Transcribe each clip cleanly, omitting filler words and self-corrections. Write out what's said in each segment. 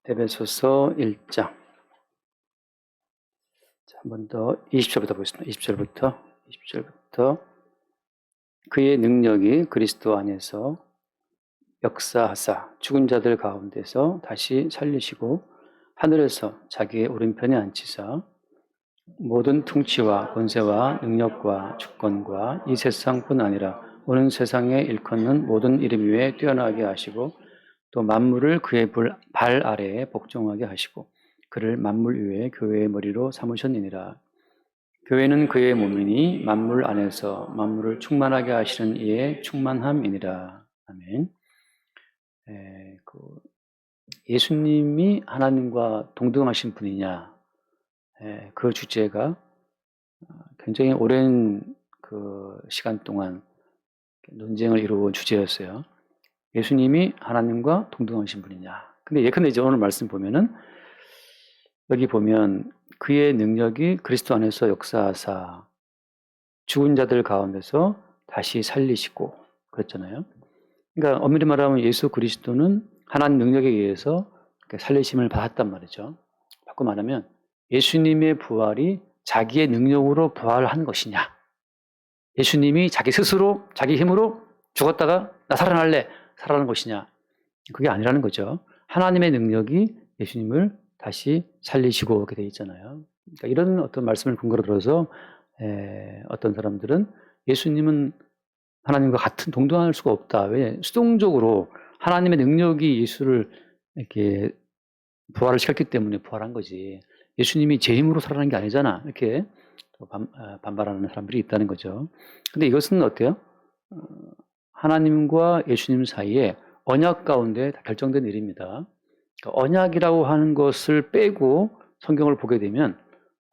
에베소서 1장. 자, 한 번 더 20절부터 보겠습니다. 20절부터 그의 능력이 그리스도 안에서 역사하사 죽은 자들 가운데서 다시 살리시고 하늘에서 자기의 오른편에 앉히사 모든 통치와 권세와 능력과 주권과 이 세상뿐 아니라 오는 세상에 일컫는 모든 이름 위에 뛰어나게 하시고 또 만물을 그의 발 아래에 복종하게 하시고 그를 만물 위에 교회의 머리로 삼으셨느니라. 교회는 그의 몸이니 만물 안에서 만물을 충만하게 하시는 이의 충만함이니라. 아멘. 예수님이 하나님과 동등하신 분이냐? 그 주제가 굉장히 오랜 그 시간 동안 논쟁을 이루어온 주제였어요. 예수님이 하나님과 동등하신 분이냐? 근데 예컨대 이제 오늘 말씀 보면은 여기 보면 그의 능력이 그리스도 안에서 역사하사 죽은 자들 가운데서 다시 살리시고 그랬잖아요. 그러니까 엄밀히 말하면 예수 그리스도는 하나님 능력에 의해서 살리심을 받았단 말이죠. 바꿔 말하면 예수님의 부활이 자기의 능력으로 부활한 것이냐, 예수님이 자기 스스로 자기 힘으로 죽었다가 나 살아날래 살아난 것이냐, 그게 아니라는 거죠. 하나님의 능력이 예수님을 다시 살리시고 그렇게 되어 있잖아요. 그러니까 이런 어떤 말씀을 근거로 들어서 어떤 사람들은 예수님은 하나님과 같은 동등할 수가 없다. 왜? 수동적으로 하나님의 능력이 예수를 이렇게 부활을 시켰기 때문에 부활한 거지. 예수님이 제 힘으로 살아난 게 아니잖아. 이렇게 반발하는 사람들이 있다는 거죠. 근데 이것은 어때요? 하나님과 예수님 사이에 언약 가운데 다 결정된 일입니다. 그러니까 언약이라고 하는 것을 빼고 성경을 보게 되면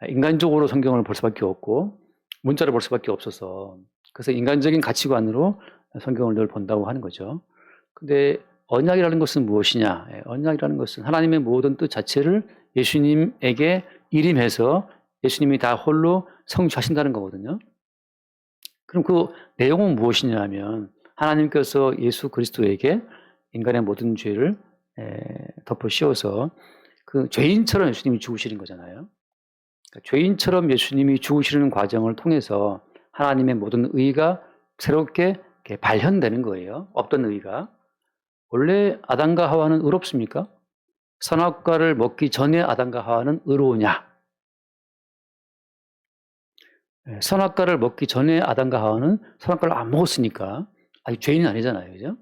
인간적으로 성경을 볼 수밖에 없고 문자를 볼 수밖에 없어서, 그래서 인간적인 가치관으로 성경을 늘 본다고 하는 거죠. 근데 언약이라는 것은 무엇이냐? 언약이라는 것은 하나님의 모든 뜻 자체를 예수님에게 일임해서 예수님이 다 홀로 성취하신다는 거거든요. 그럼 그 내용은 무엇이냐 하면 하나님께서 예수 그리스도에게 인간의 모든 죄를 덮어 씌워서 그 죄인처럼 예수님이 죽으시는 거잖아요. 그러니까 죄인처럼 예수님이 죽으시는 과정을 통해서 하나님의 모든 의가 새롭게 발현되는 거예요. 없던 의가. 원래 아담과 하와는 의롭습니까? 선악과를 먹기 전에 아담과 하와는 의로우냐? 선악과를 먹기 전에 아담과 하와는 선악과를 안 먹었으니까 아직 죄인은 아니잖아요. 그죠?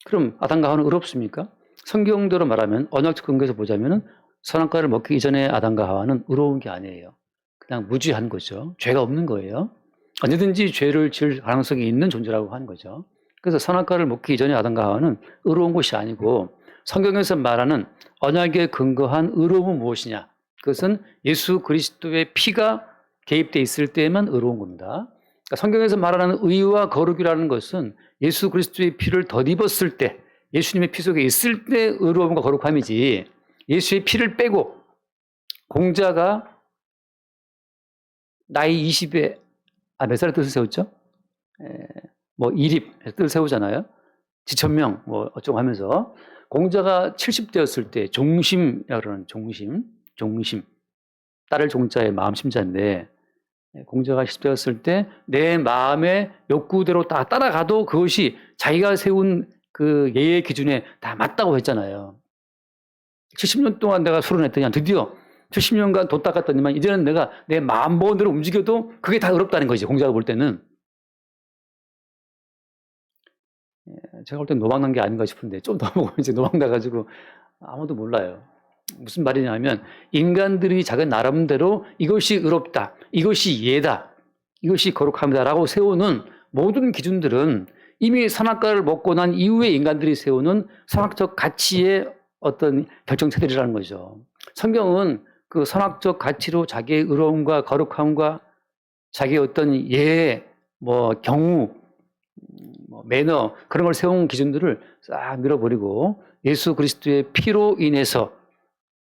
그럼 아담과 하와는 의롭습니까? 성경대로 말하면 언약적 근거에서 보자면은 선악과를 먹기 이전에 아담과 하와는 의로운 게 아니에요. 그냥 무지한 거죠. 죄가 없는 거예요. 언제든지 죄를 지을 가능성이 있는 존재라고 하는 거죠. 그래서 선악과를 먹기 이전에 아담과 하와는 의로운 것이 아니고 성경에서 말하는 언약에 근거한 의로움은 무엇이냐? 그것은 예수 그리스도의 피가 개입되어 있을 때만 의로운 겁니다. 그러니까 성경에서 말하는 의와 거룩이라는 것은 예수 그리스도의 피를 덧입었을 때, 예수님의 피 속에 있을 때 의로움과 거룩함이지, 예수의 피를 빼고 공자가 나이 20에 몇 살에 뜻을 세웠죠? 뭐 2립 뜻을 세우잖아요. 지천명 뭐 어쩌고 하면서 공자가 70대였을 때 종심이라고 그러는 종심. 딸을 종자에 마음 심자인데 공자가 10대였을 때 내 마음의 욕구대로 다 따라가도 그것이 자기가 세운 그 예의 기준에 다 맞다고 했잖아요. 70년 동안 내가 술을 했더니 드디어 70년간 돈 닦았더니만 이제는 내가 내 마음대로 움직여도 그게 다 어렵다는 거지, 공자가 볼 때는. 제가 볼 땐 노망난 게 아닌가 싶은데 좀 더 보면 이제 노망나가지고 아무도 몰라요. 무슨 말이냐면 인간들이 자기 나름대로 이것이 의롭다, 이것이 예다, 이것이 거룩합니다라고 세우는 모든 기준들은 이미 선악과를 먹고 난 이후에 인간들이 세우는 선악적 가치의 어떤 결정체들이라는 거죠. 성경은 그 선악적 가치로 자기의 의로움과 거룩함과 자기의 어떤 예, 경우, 매너, 그런 걸 세운 기준들을 싹 밀어버리고 예수 그리스도의 피로 인해서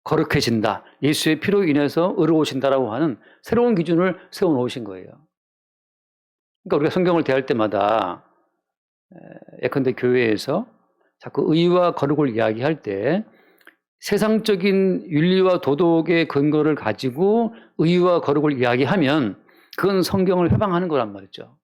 거룩해진다, 예수의 피로 인해서 의로우신다라고 하는 새로운 기준을 세워놓으신 거예요. 그러니까 우리가 성경을 대할 때마다 예컨대 교회에서 자꾸 의와 거룩을 이야기할 때 세상적인 윤리와 도덕의 근거를 가지고 의와 거룩을 이야기하면 그건 성경을 회방하는 거란 말이죠.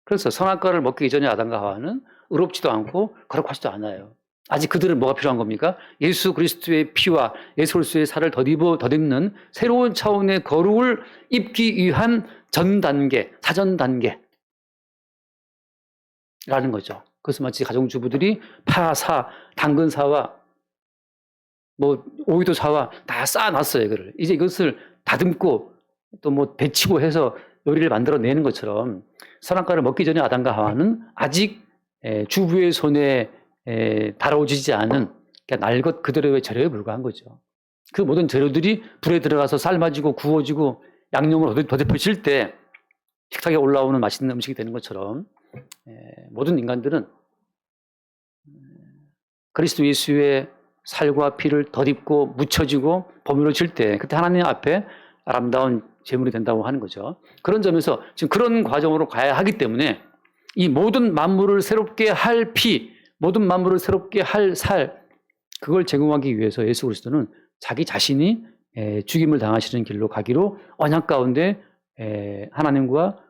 그래서 선악과를 먹기 이전에 아담과 하와는 의롭지도 않고 거룩하지도 않아요. 아직 그들은 뭐가 필요한 겁니까? 예수 그리스도의 피와 예수 그리스도의 살을 덧입는 새로운 차원의 거룩을 입기 위한 전 단계, 사전 단계라는 거죠. 그래서 마치 가정주부들이 파, 사, 당근 사와 오이도 사와 다 쌓아놨어요. 이거를. 이제 이것을 다듬고 또 데치고 해서 요리를 만들어내는 것처럼 선악과를 먹기 전에 아담과 하와는 아직 주부의 손에 다뤄지지 않은 날 것 그대로의 재료에 불과한 거죠. 그 모든 재료들이 불에 들어가서 삶아지고 구워지고 양념으로 더듬혀질 때 식탁에 올라오는 맛있는 음식이 되는 것처럼 모든 인간들은 그리스도 예수의 살과 피를 덧입고 묻혀지고 버무려질 때 그때 하나님 앞에 아름다운 제물이 된다고 하는 거죠. 그런 점에서 지금 그런 과정으로 가야 하기 때문에 이 모든 만물을 새롭게 할 피, 모든 만물을 새롭게 할 살, 그걸 제공하기 위해서 예수 그리스도는 자기 자신이 죽임을 당하시는 길로 가기로 언약 가운데 하나님과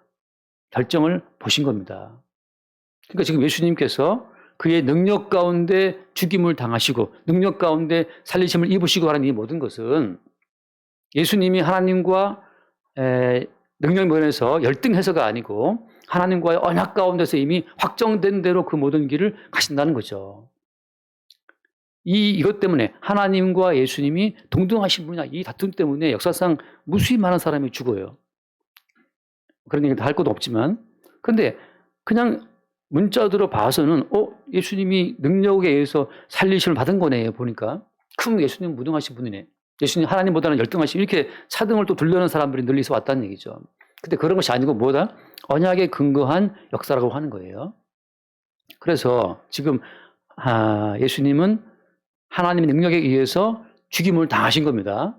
결정을 보신 겁니다. 그러니까 지금 예수님께서 그의 능력 가운데 죽임을 당하시고 능력 가운데 살리심을 입으시고 하는 이 모든 것은 예수님이 하나님과 능력 면에서 열등해서가 아니고 하나님과의 언약 가운데서 이미 확정된 대로 그 모든 길을 가신다는 거죠. 이것 때문에 하나님과 예수님이 동등하신 분이냐 이 다툼 때문에 역사상 무수히 많은 사람이 죽어요. 그런 얘기 다 할 것도 없지만 그런데 그냥 문자들어 봐서는 예수님이 능력에 의해서 살리심을 받은 거네 보니까 그럼 예수님 무등하신 분이네. 예수님 하나님보다는 열등하신 이렇게 차등을 또 들려는 사람들이 늘 있어 왔다는 얘기죠. 근데 그런 것이 아니고 뭐다? 언약에 근거한 역사라고 하는 거예요. 그래서 지금 예수님은 하나님의 능력에 의해서 죽임을 당하신 겁니다.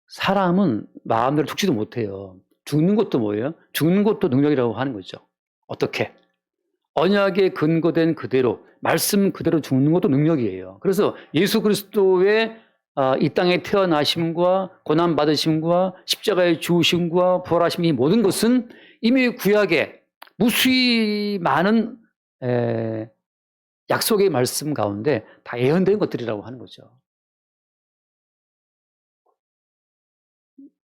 사람은 마음대로 죽지도 못해요. 죽는 것도 뭐예요? 죽는 것도 능력이라고 하는 거죠. 어떻게? 언약에 근거된 그대로 말씀 그대로 죽는 것도 능력이에요. 그래서 예수 그리스도의 이 땅에 태어나심과 고난받으심과 십자가의 죽으심과 부활하심 이 모든 것은 이미 구약에 무수히 많은 약속의 말씀 가운데 다 예언된 것들이라고 하는 거죠.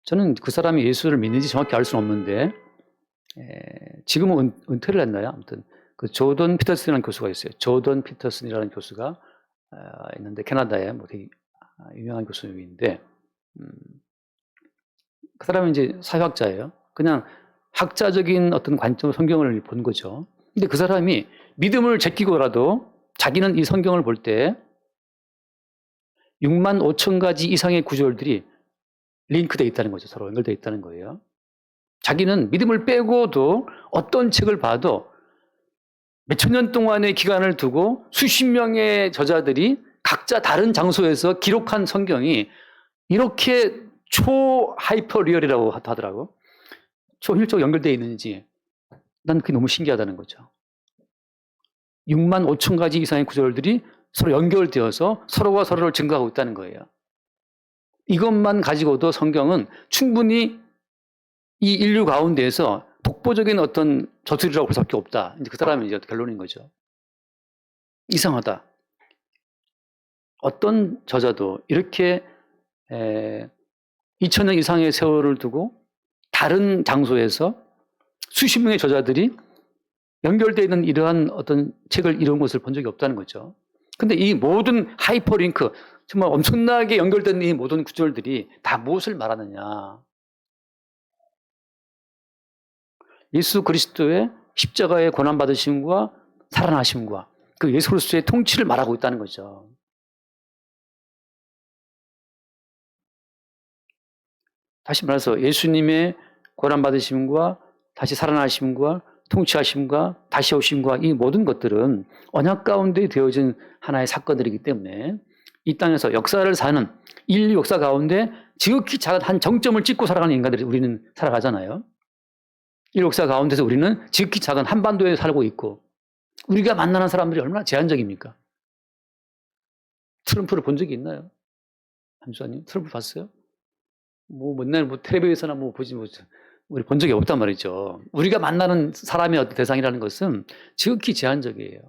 저는 그 사람이 예수를 믿는지 정확히 알 수는 없는데 지금은 은퇴를 했나요? 아무튼 그 조던 피터슨이라는 교수가 있어요. 조던 피터슨이라는 교수가 있는데 캐나다에 되게 유명한 교수님인데 그 사람은 이제 사회학자예요. 그냥 학자적인 어떤 관점으로 성경을 본 거죠. 근데 그 사람이 믿음을 제끼고라도 자기는 이 성경을 볼 때 6만 5천 가지 이상의 구절들이 링크되어 있다는 거죠. 서로 연결되어 있다는 거예요. 자기는 믿음을 빼고도 어떤 책을 봐도 몇천 년 동안의 기간을 두고 수십 명의 저자들이 각자 다른 장소에서 기록한 성경이 이렇게 초하이퍼 리얼이라고 하더라고. 초효율적으로 연결되어 있는지 난 그게 너무 신기하다는 거죠. 6만 5천 가지 이상의 구절들이 서로 연결되어서 서로가 서로를 증거하고 있다는 거예요. 이것만 가지고도 성경은 충분히 이 인류 가운데에서 독보적인 어떤 저술이라고 볼 수밖에 없다. 이제 그 사람의 이제 결론인 거죠. 이상하다. 어떤 저자도 이렇게 2000년 이상의 세월을 두고 다른 장소에서 수십 명의 저자들이 연결되어 있는 이러한 어떤 책을 이룬 것을 본 적이 없다는 거죠. 근데 이 모든 하이퍼링크, 정말 엄청나게 연결된 이 모든 구절들이 다 무엇을 말하느냐. 예수 그리스도의 십자가의 고난받으심과 살아나심과 그 예수 그리스도의 통치를 말하고 있다는 거죠. 다시 말해서 예수님의 고난받으심과 다시 살아나심과 통치하심과 다시 오심과 이 모든 것들은 언약 가운데 되어진 하나의 사건들이기 때문에 이 땅에서 역사를 사는 인류 역사 가운데 지극히 작은 한 정점을 찍고 살아가는 인간들이 우리는 살아가잖아요. 이 역사 가운데서 우리는 지극히 작은 한반도에 살고 있고 우리가 만나는 사람들이 얼마나 제한적입니까? 트럼프를 본 적이 있나요? 함수아님, 트럼프 봤어요? 맨날 텔레비에서나 보지 우리 본 적이 없단 말이죠. 우리가 만나는 사람의 어떤 대상이라는 것은 지극히 제한적이에요.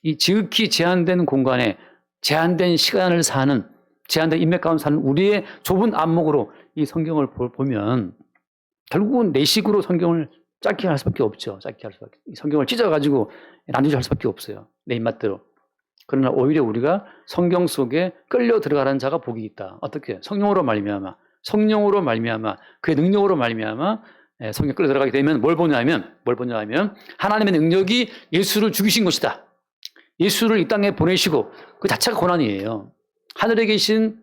이 지극히 제한된 공간에 제한된 시간을 사는, 제한된 인맥 가운데 사는 우리의 좁은 안목으로 이 성경을 보면 결국은 내 식으로 성경을 짧게 할 수밖에 없죠. 짧게 할 수밖에. 성경을 찢어가지고 난주질 할 수밖에 없어요. 내 입맛대로. 그러나 오히려 우리가 성경 속에 끌려 들어가는 자가 복이 있다. 어떻게? 성령으로 말미암아, 그의 능력으로 말미암아 성경 끌려 들어가게 되면 뭘 보냐면 하나님의 능력이 예수를 죽이신 것이다. 예수를 이 땅에 보내시고 그 자체가 고난이에요. 하늘에 계신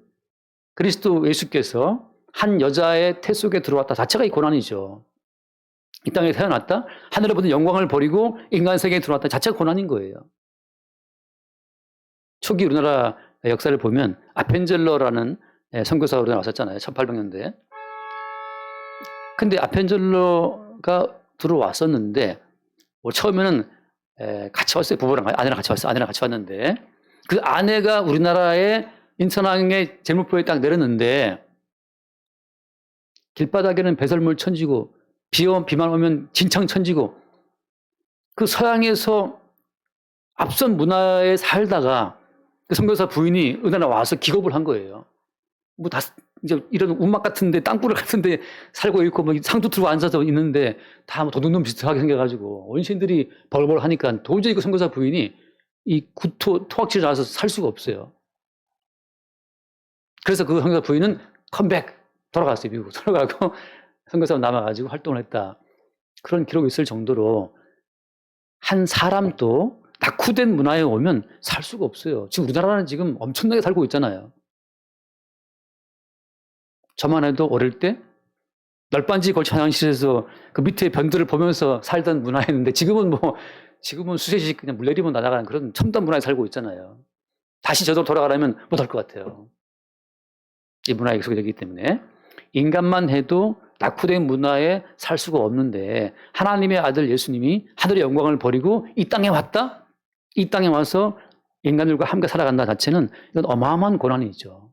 그리스도 예수께서 한 여자의 태 속에 들어왔다 자체가 이 고난이죠. 이 땅에 태어났다, 하늘에 보던 영광을 버리고 인간 세계에 들어왔다 자체가 고난인 거예요. 초기 우리나라 역사를 보면 아펜젤러라는 선교사가 우리나라 왔었잖아요. 1800년대에. 근데 아펜젤러가 들어왔었는데 처음에는 같이 왔어요. 부부랑 아내랑 같이 왔는데 그 아내가 우리나라의 인천항에 제물포에 딱 내렸는데 길바닥에는 배설물 천지고 비만 오면 진창 천지고 그 서양에서 앞선 문화에 살다가 그 선교사 부인이 우리나라 와서 기겁을 한 거예요. 이제 이런 운막 같은데, 땅굴 같은데 살고 있고, 상도 들고 앉아서 있는데, 다 도둑놈 비슷하게 생겨가지고, 원신들이 벌벌 하니까 도저히 그 선교사 부인이 이 토악질을 나와서 살 수가 없어요. 그래서 그 선교사 부인은 돌아갔어요. 미국 돌아가고, 선교사로 남아가지고 활동을 했다. 그런 기록이 있을 정도로, 한 사람도 낙후된 문화에 오면 살 수가 없어요. 지금 우리나라는 지금 엄청나게 살고 있잖아요. 저만 해도 어릴 때 널빤지 걸쳐 화장실에서 그 밑에 변두를 보면서 살던 문화였는데 지금은 수세식 그냥 물 내리면 날아가는 그런 첨단 문화에 살고 있잖아요. 다시 저도 돌아가려면 못할 것 같아요. 이 문화에 익숙해졌기 때문에. 인간만 해도 낙후된 문화에 살 수가 없는데 하나님의 아들 예수님이 하늘의 영광을 버리고 이 땅에 왔다? 이 땅에 와서 인간들과 함께 살아간다 자체는 이건 어마어마한 고난이죠.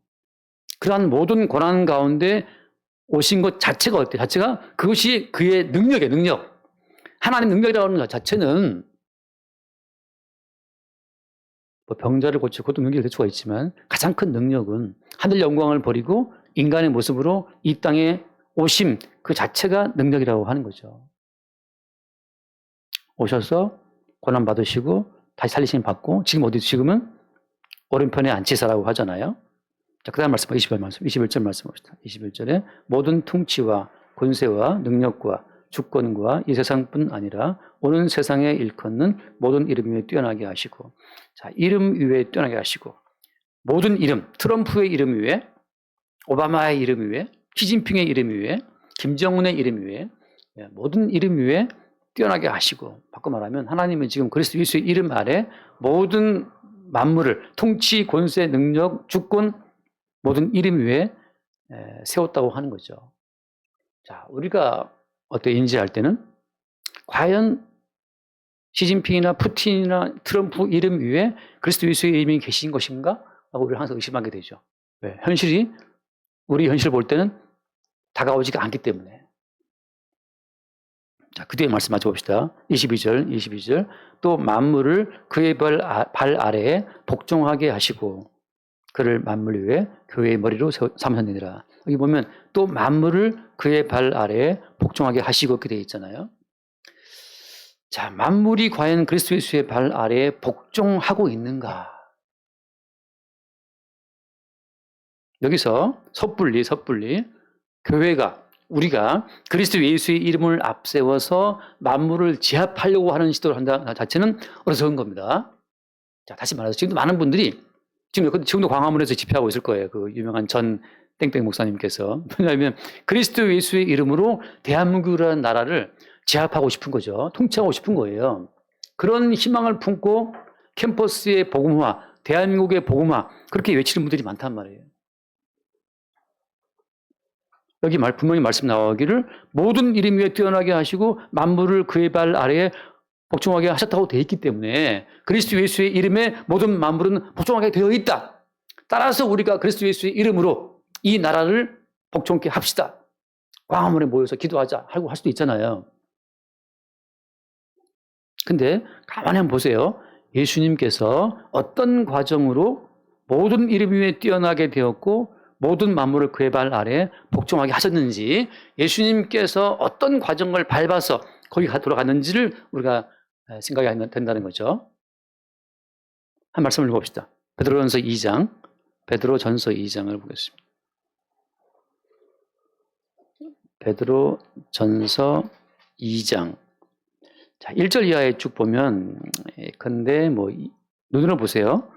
그러한 모든 고난 가운데 오신 것 자체가 어때요? 그것이 그의 능력이에요, 능력. 하나님 능력이라고 하는 것 자체는 병자를 고치고 그것도 능력이 될 수가 있지만 가장 큰 능력은 하늘 영광을 버리고 인간의 모습으로 이 땅에 오심 그 자체가 능력이라고 하는 거죠. 오셔서 고난 받으시고 다시 살리심 받고 지금은 오른편에 앉히사라고 하잖아요. 자, 그 다음 말씀, 21절 말씀 봅시다. 21절에 모든 통치와 권세와 능력과 주권과 이 세상뿐 아니라 오는 세상에 일컫는 모든 이름 위에 뛰어나게 하시고, 자, 이름 위에 뛰어나게 하시고, 모든 이름, 트럼프의 이름 위에, 오바마의 이름 위에, 시진핑의 이름 위에, 김정은의 이름 위에, 모든 이름 위에 뛰어나게 하시고, 바꿔 말하면 하나님은 지금 그리스도 예수의 이름 아래 모든 만물을 통치, 권세, 능력, 주권, 모든 이름 위에 세웠다고 하는 거죠. 자, 우리가 인지할 때는 과연 시진핑이나 푸틴이나 트럼프 이름 위에 그리스도 예수의 이름이 계신 것인가? 라고 우리가 항상 의심하게 되죠. 왜? 우리 현실을 볼 때는 다가오지가 않기 때문에. 자, 그 뒤에 말씀 맞춰봅시다. 22절. 또 만물을 그의 발 아래에 복종하게 하시고 그를 만물 위에 교회의 머리로 삼으셨느니라. 여기 보면 또 만물을 그의 발 아래에 복종하게 하시고 이렇게 되어 있잖아요. 자, 만물이 과연 그리스도 예수의 발 아래에 복종하고 있는가? 여기서 섣불리 우리가 그리스도 예수의 이름을 앞세워서 만물을 제압하려고 하는 시도를 한다 자체는 어리석은 겁니다. 자, 다시 말해서 지금도 많은 분들이 지금도 광화문에서 집회하고 있을 거예요. 그 유명한 전 땡땡 목사님께서. 왜냐하면 그리스도 예수의 이름으로 대한민국이라는 나라를 제압하고 싶은 거죠. 통치하고 싶은 거예요. 그런 희망을 품고 캠퍼스의 복음화, 대한민국의 복음화 그렇게 외치는 분들이 많단 말이에요. 여기 분명히 말씀 나오기를 모든 이름 위에 뛰어나게 하시고 만물을 그의 발 아래에 복종하게 하셨다고 되어 있기 때문에 그리스도 예수의 이름에 모든 만물은 복종하게 되어 있다. 따라서 우리가 그리스도 예수의 이름으로 이 나라를 복종케 합시다. 광화문에 모여서 기도하자 하고 할 수도 있잖아요. 근데 가만히 한번 보세요. 예수님께서 어떤 과정으로 모든 이름 위에 뛰어나게 되었고 모든 만물을 그의 발 아래 복종하게 하셨는지, 예수님께서 어떤 과정을 밟아서 거기 돌아갔는지를 우리가 생각이 된다는 거죠. 한 말씀을 봅시다. 베드로전서 2장을 보겠습니다. 베드로전서 2장. 자, 1절 이하에 쭉 보면, 근데 눈으로 보세요.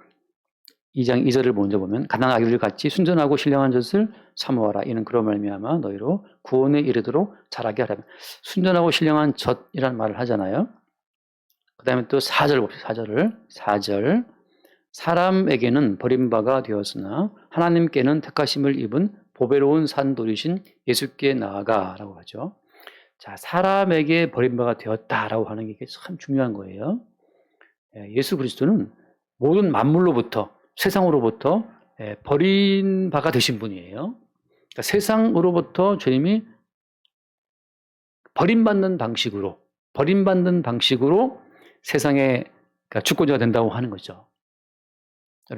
2장 2절을 먼저 보면, 가난한 아기들 같이 순전하고 신령한 젖을 사모하라. 이는 그런 말미암아 너희로 구원에 이르도록 자라게 하라. 순전하고 신령한 젖이라는 말을 하잖아요. 그 다음에 또 4절 봅시다. 4절. 사람에게는 버림바가 되었으나 하나님께는 택하심을 입은 보배로운 산돌이신 예수께 나아가라고 하죠. 자, 사람에게 버림바가 되었다라고 하는 게 참 중요한 거예요. 예수 그리스도는 모든 만물로부터, 세상으로부터 버린 바가 되신 분이에요. 그러니까 세상으로부터 주님이 버림받는 방식으로 세상의 주권자가 된다고 하는 거죠.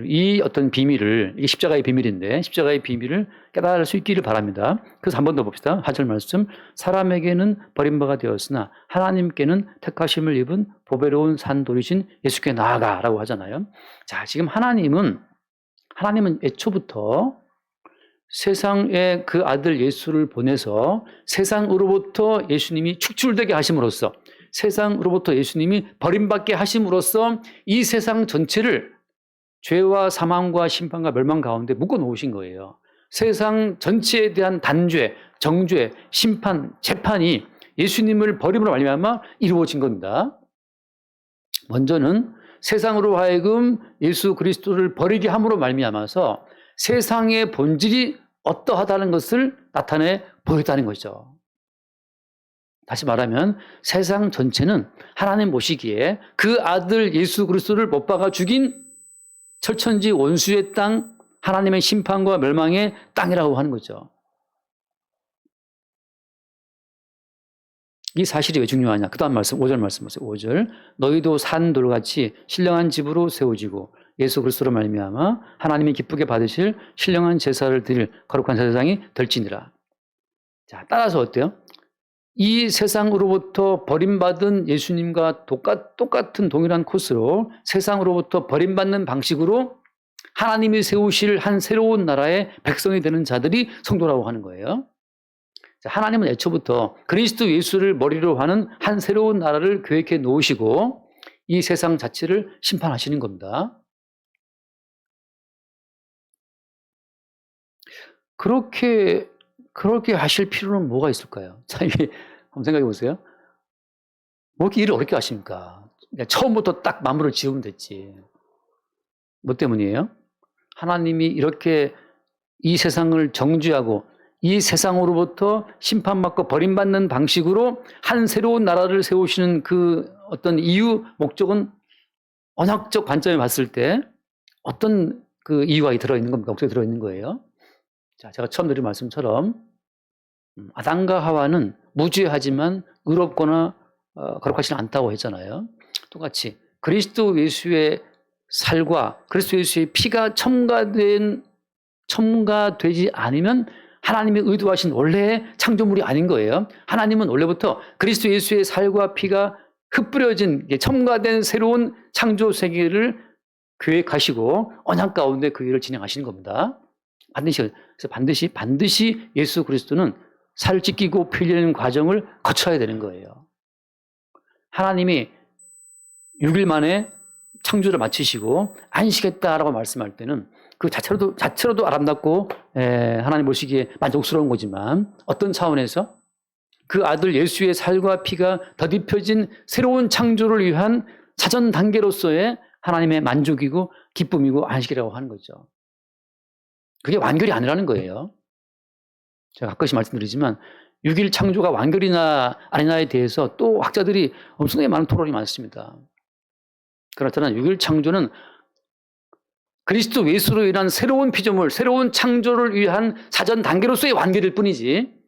이 어떤 비밀을, 이게 십자가의 비밀인데, 십자가의 비밀을 깨달을 수 있기를 바랍니다. 그래서 한 번 더 봅시다. 4절 말씀. 사람에게는 버림바가 되었으나 하나님께는 택하심을 입은 보배로운 산돌이신 예수께 나아가라고 하잖아요. 자, 지금 하나님은 애초부터 세상에 그 아들 예수를 보내서 세상으로부터 예수님이 축출되게 하심으로써, 세상으로부터 예수님이 버림받게 하심으로써 이 세상 전체를 죄와 사망과 심판과 멸망 가운데 묶어 놓으신 거예요. 세상 전체에 대한 단죄, 정죄, 심판, 재판이 예수님을 버림으로 말미암아 이루어진 겁니다. 먼저는 세상으로 하여금 예수 그리스도를 버리게 함으로 말미암아서 세상의 본질이 어떠하다는 것을 나타내 보였다는 거죠. 다시 말하면 세상 전체는 하나님 보시기에 그 아들 예수 그리스도를 못 박아 죽인 철천지 원수의 땅, 하나님의 심판과 멸망의 땅이라고 하는 거죠. 이 사실이 왜 중요하냐? 그 다음 말씀, 5절 말씀 보세요. 5절. 너희도 산돌같이 신령한 집으로 세워지고 예수 그리스도로 말미암아 하나님이 기쁘게 받으실 신령한 제사를 드릴 거룩한 제사장이 될지니라. 자, 따라서 어때요? 이 세상으로부터 버림받은 예수님과 똑같은 동일한 코스로 세상으로부터 버림받는 방식으로 하나님이 세우실 한 새로운 나라의 백성이 되는 자들이 성도라고 하는 거예요. 하나님은 애초부터 그리스도 예수를 머리로 하는 한 새로운 나라를 계획해 놓으시고 이 세상 자체를 심판하시는 겁니다. 그렇게 하실 필요는 뭐가 있을까요? 자, 이게 한번 생각해 보세요. 뭐 이렇게 일을 어렵게 하십니까? 처음부터 딱 마무리를 지으면 됐지. 뭐 때문이에요? 하나님이 이렇게 이 세상을 정죄하고 이 세상으로부터 심판받고 버림받는 방식으로 한 새로운 나라를 세우시는 그 어떤 이유, 목적은 언약적 관점에 봤을 때 어떤 그 이유가 들어있는 겁니까? 목적이 들어있는 거예요. 자, 제가 처음 드린 말씀처럼 아담과 하와는 무죄하지만 의롭거나 거룩하지는 않다고 했잖아요. 똑같이 그리스도 예수의 살과 그리스도 예수의 피가 첨가되지 않으면 하나님이 의도하신 원래의 창조물이 아닌 거예요. 하나님은 원래부터 그리스도 예수의 살과 피가 흩뿌려진 첨가된 새로운 창조 세계를 계획하시고 언약 가운데 그 일을 진행하시는 겁니다. 반드시 예수 그리스도는 살을 찢기고 피 흘리는 과정을 거쳐야 되는 거예요. 하나님이 6일 만에 창조를 마치시고 안식했다라고 말씀할 때는 그 자체로도 아름답고 하나님 보시기에 만족스러운 거지만 어떤 차원에서 그 아들 예수의 살과 피가 더딥혀진 새로운 창조를 위한 사전 단계로서의 하나님의 만족이고 기쁨이고 안식이라고 하는 거죠. 그게 완결이 아니라는 거예요. 제가 가끔씩 말씀드리지만 6일 창조가 완결이나 아니냐에 대해서 또 학자들이 엄청나게 많은 토론이 많습니다. 그렇다면 6일 창조는 그리스도 예수로 인한 새로운 피조물, 새로운 창조를 위한 사전 단계로서의 완결일 뿐이지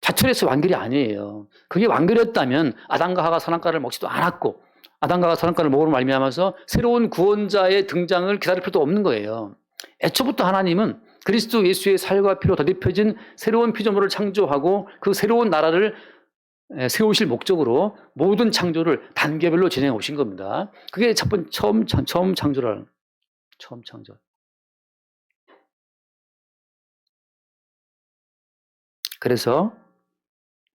자철에서 완결이 아니에요. 그게 완결이었다면 아담과 하가 선악과를 먹지도 않았고 아담과 하가 선악과를 먹으로 말미암아서 새로운 구원자의 등장을 기다릴 필요도 없는 거예요. 애초부터 하나님은 그리스도 예수의 살과 피로 더딥혀진 새로운 피조물을 창조하고 그 새로운 나라를 세우실 목적으로 모든 창조를 단계별로 진행해 오신 겁니다. 그게 처음 창조라는 처음 창조. 그래서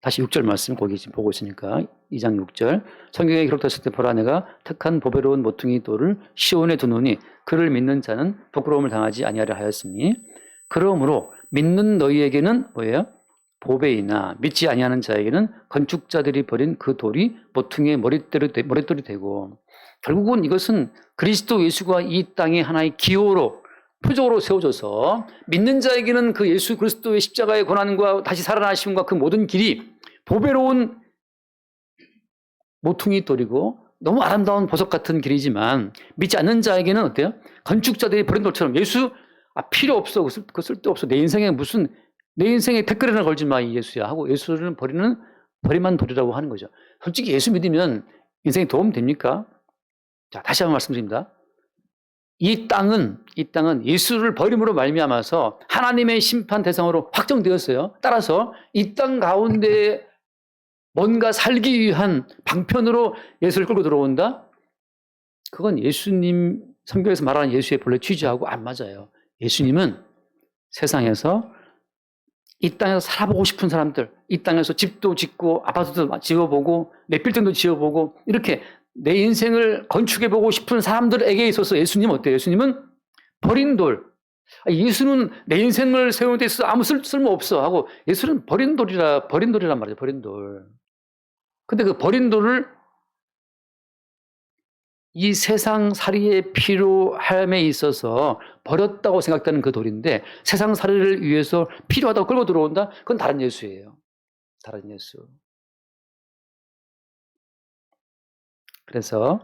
다시 6절 말씀 거기 지금 보고 있으니까 2장 6절 성경에 기록됐을 때 보라 내가 택한 보배로운 모퉁이 돌을 시온에 두노니 그를 믿는 자는 부끄러움을 당하지 아니하려 하였으니 그러므로 믿는 너희에게는 뭐예요? 보배이나 믿지 아니하는 자에게는 건축자들이 버린 그 돌이 모퉁이의 머릿돌이 되고 결국은 이것은 그리스도 예수가 이 땅에 하나의 기호로 표적으로 세워져서 믿는 자에게는 그 예수 그리스도의 십자가의 고난과 다시 살아나심과 그 모든 길이 보배로운 모퉁이 돌이고 너무 아름다운 보석 같은 길이지만 믿지 않는 자에게는 어때요? 건축자들이 버린 돌처럼 예수 필요 없어. 그 쓸데없어. 내 인생에 댓글이나 걸지 마, 이 예수야 하고 예수를 버림한 돌이라고 하는 거죠. 솔직히 예수 믿으면 인생에 도움 됩니까? 자, 다시 한번 말씀드립니다. 이 땅은 예수를 버림으로 말미암아서 하나님의 심판 대상으로 확정되었어요. 따라서 이 땅 가운데 뭔가 살기 위한 방편으로 예수를 끌고 들어온다? 그건 예수님 성경에서 말하는 예수의 본래 취지하고 안 맞아요. 예수님은 세상에서 이 땅에서 살아보고 싶은 사람들, 이 땅에서 집도 짓고 아파트도 지어보고 내 빌딩도 지어보고 이렇게 내 인생을 건축해보고 싶은 사람들에게 있어서 예수님은 어때요? 예수님은 버린 돌. 예수는 내 인생을 세우는 데 있어서 아무 쓸모없어 하고 예수는 버린 돌이란 말이에요. 버린 돌. 근데 그 버린 돌을 이 세상 살이의 필요함에 있어서 버렸다고 생각되는 그 돌인데 세상 살이를 위해서 필요하다고 끌고 들어온다? 그건 다른 예수예요. 다른 예수. 그래서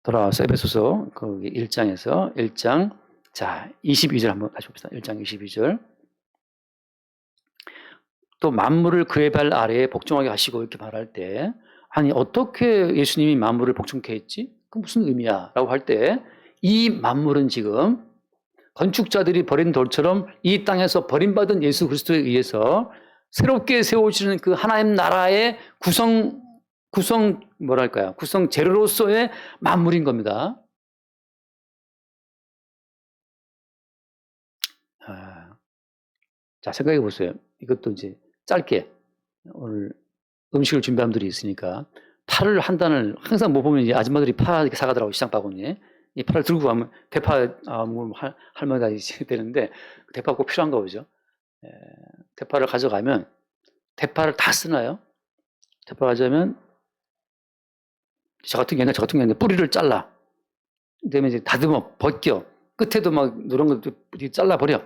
돌아와서 에베소서 거기 1장에서 1장 자 22절 한번 다시 봅시다. 1장 22절 또 만물을 그의 발 아래에 복종하게 하시고 이렇게 말할 때 아니 어떻게 예수님이 만물을 복종케 했지? 그 무슨 의미야? 라고 할 때 이 만물은 지금 건축자들이 버린 돌처럼 이 땅에서 버림받은 예수 그리스도에 의해서 새롭게 세워지는 그 하나님 나라의 구성 재료로서의 만물인 겁니다. 자, 생각해 보세요. 이것도 이제 짧게 오늘 음식을 준비한 분들이 있으니까 파를 한 단을 항상 못 보면 이제 아줌마들이 파 이렇게 사가더라고 시장 바구니에. 이 파를 들고 가면 대파 할머니가 있어야 되는데 대파 꼭 필요한가 보죠. 대파를 가져가면 대파를 다 쓰나요? 대파 가져가면 저 같은 경우에는 뿌리를 잘라. 그다음에 이제 다듬어 벗겨. 끝에도 막 노란 것도 잘라 버려.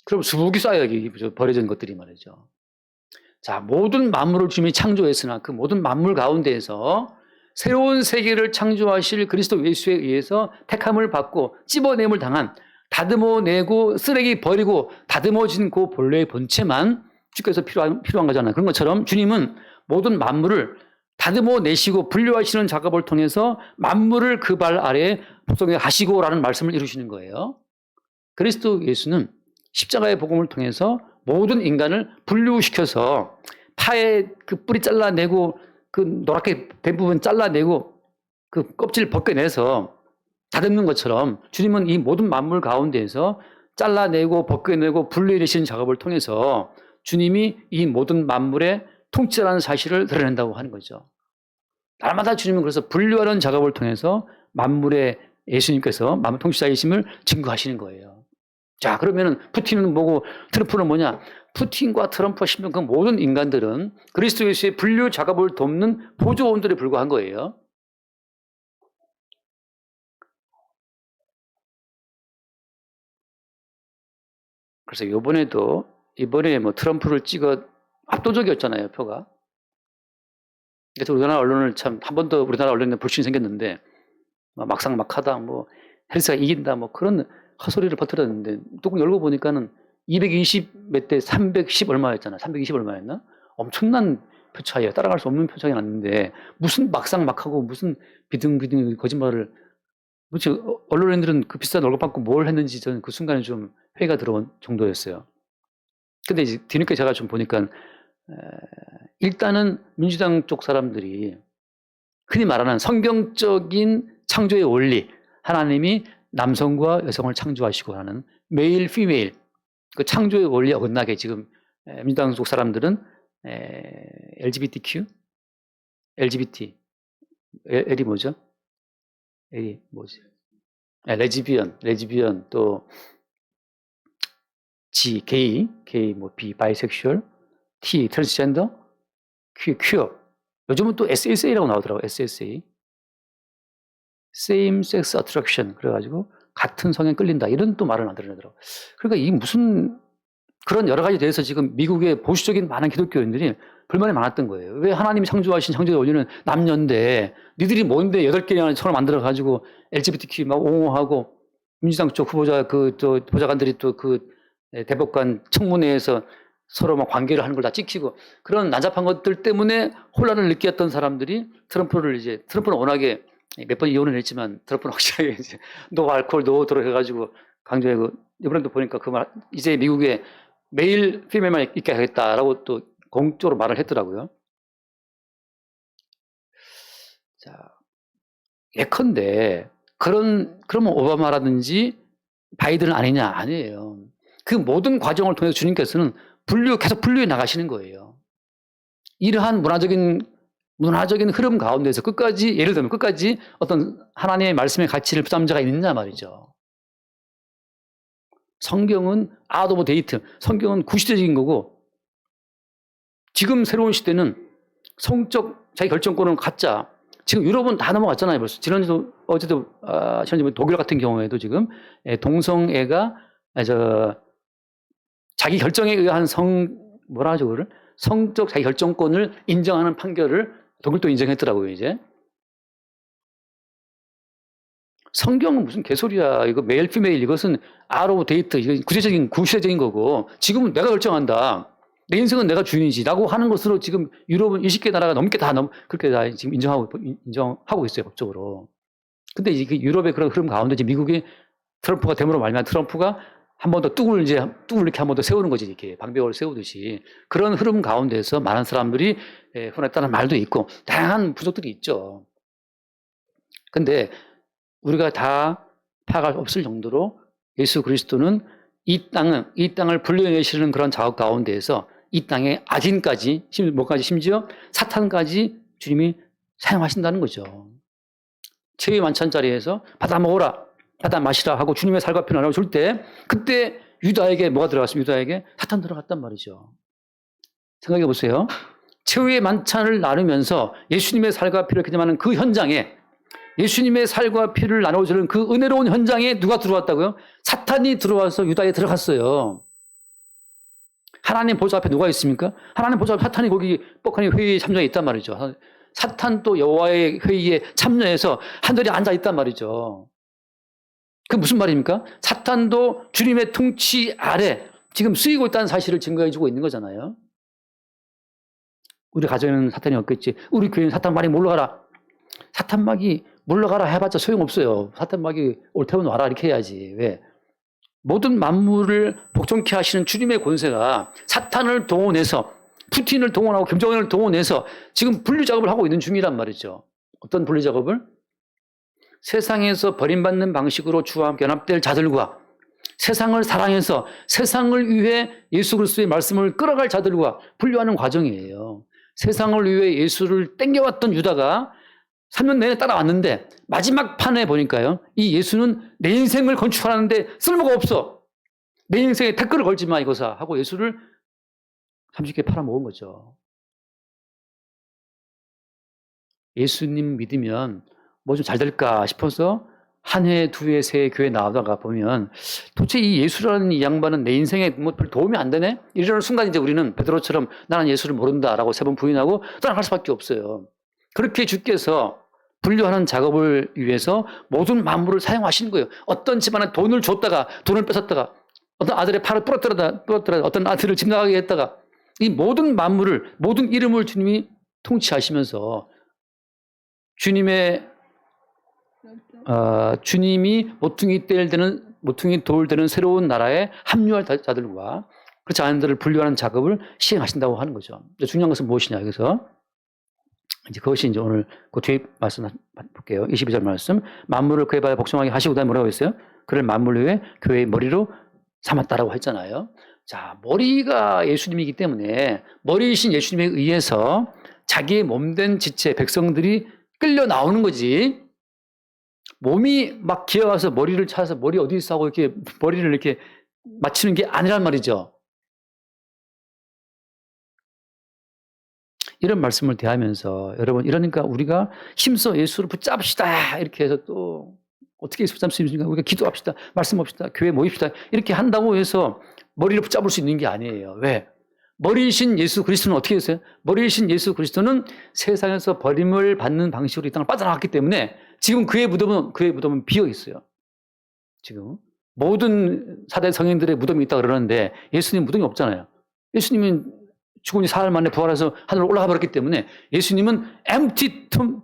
그럼 수북이 쌓여요. 여기 버려진 것들이 말이죠. 자, 모든 만물을 주님이 창조했으나 그 모든 만물 가운데에서 새로운 세계를 창조하실 그리스도 예수에 의해서 택함을 받고 찝어냄을 당한 다듬어내고 쓰레기 버리고 다듬어진 그 본래의 본체만 주께서 필요한 거잖아요. 그런 것처럼 주님은 모든 만물을 다듬어내시고 분류하시는 작업을 통해서 만물을 그 발 아래에 복종하시고라는 말씀을 이루시는 거예요. 그리스도 예수는 십자가의 복음을 통해서 모든 인간을 분류시켜서 파의 그 뿌리 잘라내고 그 노랗게 된 부분 잘라내고 그 껍질 벗겨내서 다듬는 것처럼 주님은 이 모든 만물 가운데에서 잘라내고 벗겨내고 분리내시는 작업을 통해서 주님이 이 모든 만물의 통치라는 사실을 드러낸다고 하는 거죠. 날마다 주님은 그래서 분류하는 작업을 통해서 만물의 예수님께서 만물 통치자이심을 증거하시는 거예요. 자, 그러면은 푸틴은 뭐고 트럼프는 뭐냐? 푸틴과 트럼프 심지어 그 모든 인간들은 그리스도 예수의 분류 작업을 돕는 보조원들에 불과한 거예요. 그래서 이번에 뭐 트럼프를 찍어 압도적이었잖아요, 표가. 그래서 우리나라 언론을 참 한 번도 우리나라 언론에 불신이 생겼는데 막상 막하다 뭐 헬스가 이긴다 뭐 그런 헛소리를 퍼뜨렸는데 뚜껑 열고 보니까는 220 몇 대 310 얼마였잖아. 320 얼마였나? 엄청난 표 차이야. 따라갈 수 없는 표 차이가 났는데 무슨 막상 막하고 무슨 비등비등 거짓말을 도대체 언론인들은 그 비싼 월급 받고 뭘 했는지 저는 그 순간에 좀 회의가 들어온 정도였어요. 근데 이제 뒤늦게 제가 좀 보니까 일단은 민주당 쪽 사람들이 흔히 말하는 성경적인 창조의 원리, 하나님이 남성과 여성을 창조하시고 하는 메일, 피메일, 그 창조의 원리에 어긋나게 지금 민주당 쪽 사람들은 LGBTQ, LGBT, L이 뭐죠? L이 뭐지? 레즈비언 또 G, 게이 뭐 B, 바이섹슈얼, T, 트랜스젠더, Q, 퀴어. 요즘은 또 SSA라고 나오더라고요. SSA. Same Sex Attraction. 그래가지고 같은 성에 끌린다. 이런 또 말을 만들어내더라고요. 그러니까 이게 무슨 그런 여러 가지에 대해서 지금 미국의 보수적인 많은 기독교인들이 불만이 많았던 거예요. 왜 하나님이 창조하신 창조의 원리는 남녀인데 니들이 뭔데 8개나 서로 만들어가지고 LGBTQ 막 옹호하고 민주당 쪽 후보자 또 보좌관들이 또 그 대법관 청문회에서 서로 막 관계를 하는 걸 다 찍히고 그런 난잡한 것들 때문에 혼란을 느꼈던 사람들이 트럼프는 워낙에 몇 번 이혼을 했지만 트럼프는 확실하게 이제 노 알코올, 노 드럭 해가지고 강조하고 이번에도 보니까 그 말 이제 미국에 메일, 피메일만 있게 하겠다라고 또 공적으로 말을 했더라고요. 자, 예컨대 그러면 오바마라든지 바이든은 아니냐? 아니에요. 그 모든 과정을 통해서 주님께서는 계속 분류해 나가시는 거예요. 이러한 문화적인 흐름 가운데서 예를 들면 끝까지 어떤 하나님의 말씀의 가치를 부담는 자가 있느냐 말이죠. 성경은 out of date, 성경은 구시대적인 거고 지금 새로운 시대는 성적 자기 결정권은 갖자. 지금 유럽은 다 넘어갔잖아요. 벌써 어제도 독일 같은 경우에도 지금 동성애가 자기 결정에 의한 성적 자기 결정권을 인정하는 판결을 독일도 인정했더라고요, 이제. 성경은 무슨 개소리야. 이거 메일, 피메일, 이것은 out of date, 이거 구시대적인 거고, 지금은 내가 결정한다. 내 인생은 내가 주인이지. 라고 하는 것으로 지금 유럽은 20개 나라가 넘게 그렇게 다 지금 인정하고 있어요, 법적으로. 근데 이게 유럽의 그런 흐름 가운데 이제 미국이 트럼프가 됨으로 말미암아 트럼프가 한 번 더 뚝을 이렇게 한 번 더 세우는 거지, 이렇게 방벽을 세우듯이. 그런 흐름 가운데서 많은 사람들이 혼냈다는 말도 있고, 다양한 부족들이 있죠. 근데 우리가 다 파악할 없을 정도로 예수 그리스도는 이 땅을 분류해내시는 그런 작업 가운데에서 이 땅에 아진까지, 심지어 사탄까지 주님이 사용하신다는 거죠. 최후의 만찬 자리에서 받아 먹어라, 받아 마시라 하고 주님의 살과 피를 나눠 줄 때, 그때 유다에게 뭐가 들어갔습니까? 유다에게 사탄 들어갔단 말이죠. 생각해 보세요. 최후의 만찬을 나누면서 예수님의 살과 피를 기념하는 그 현장에, 예수님의 살과 피를 나눠주는 그 은혜로운 현장에 누가 들어왔다고요? 사탄이 들어와서 유다에 들어갔어요. 하나님 보좌 앞에 누가 있습니까? 하나님 보좌 앞에 사탄이 거기 뻑하니 회의에 참여해 있단 말이죠. 사탄 또 여호와의 회의에 참여해서 하늘에 앉아 있단 말이죠. 그게 무슨 말입니까? 사탄도 주님의 통치 아래 지금 쓰이고 있다는 사실을 증거해주고 있는 거잖아요. 우리 가정에는 사탄이 없겠지. 우리 교회는 사탄 많이 물러가라. 사탄 막이 물러가라 해봤자 소용없어요. 사탄 막이 올 테면 와라 이렇게 해야지. 왜? 모든 만물을 복종케 하시는 주님의 권세가 사탄을 동원해서 푸틴을 동원하고 김정은을 동원해서 지금 분류 작업을 하고 있는 중이란 말이죠. 어떤 분류 작업을? 세상에서 버림받는 방식으로 주와 함께 연합될 자들과 세상을 사랑해서 세상을 위해 예수 그리스도의 말씀을 끌어갈 자들과 분류하는 과정이에요. 세상을 위해 예수를 땡겨왔던 유다가 3년 내내 따라왔는데 마지막 판에 보니까요. 이 예수는 내 인생을 건축하는데 쓸모가 없어. 내 인생에 태클을 걸지 마 이거사 하고 예수를 30개 팔아먹은 거죠. 예수님 믿으면 뭐 좀 잘 될까 싶어서 한 해, 두 해, 세 해 교회 나오다가 보면 도대체 이 예수라는 이 양반은 내 인생에 뭐 별 도움이 안 되네? 이러는 순간 이제 우리는 베드로처럼 나는 예수를 모른다라고 세 번 부인하고 떠나갈 수밖에 없어요. 그렇게 주께서 분류하는 작업을 위해서 모든 만물을 사용하시는 거예요. 어떤 집안에 돈을 줬다가 돈을 뺏었다가 어떤 아들의 팔을 부러뜨려다 어떤 아들을 집 나가게 했다가 이 모든 만물을 모든 이름을 주님이 통치하시면서 주님이 모퉁이 돌 되는 새로운 나라에 합류할 자들과 그렇지 않은 자들을 분류하는 작업을 시행하신다고 하는 거죠. 중요한 것은 무엇이냐 여기서 이제 그것이 이제 오늘 그 뒤에 말씀 볼게요. 22절 말씀. 만물을 그에 발에 복종하게 하시고 다음에 뭐라고 했어요? 그를 만물 위에 교회의 머리로 삼았다라고 했잖아요. 자, 머리가 예수님이기 때문에 머리이신 예수님에 의해서 자기의 몸된 지체 백성들이 끌려 나오는 거지. 몸이 막 기어가서 머리를 찾아서 머리 어디 있어 하고 이렇게 머리를 이렇게 맞추는 게 아니란 말이죠. 이런 말씀을 대하면서 여러분 이러니까 우리가 힘써 예수를 붙잡읍시다 이렇게 해서 또 어떻게 예수 붙잡을 수 있습니까? 우리가 기도합시다. 말씀합시다. 교회 모입시다. 이렇게 한다고 해서 머리를 붙잡을 수 있는 게 아니에요. 왜? 머리이신 예수 그리스도는 어떻게 했어요? 머리이신 예수 그리스도는 세상에서 버림을 받는 방식으로 이 땅을 빠져나갔기 때문에 지금 그의 무덤은 비어 있어요. 지금 모든 사대 성인들의 무덤이 있다 그러는데 예수님 무덤이 없잖아요. 예수님은 죽은 지 사흘 만에 부활해서 하늘로 올라가 버렸기 때문에 예수님은 empty 텅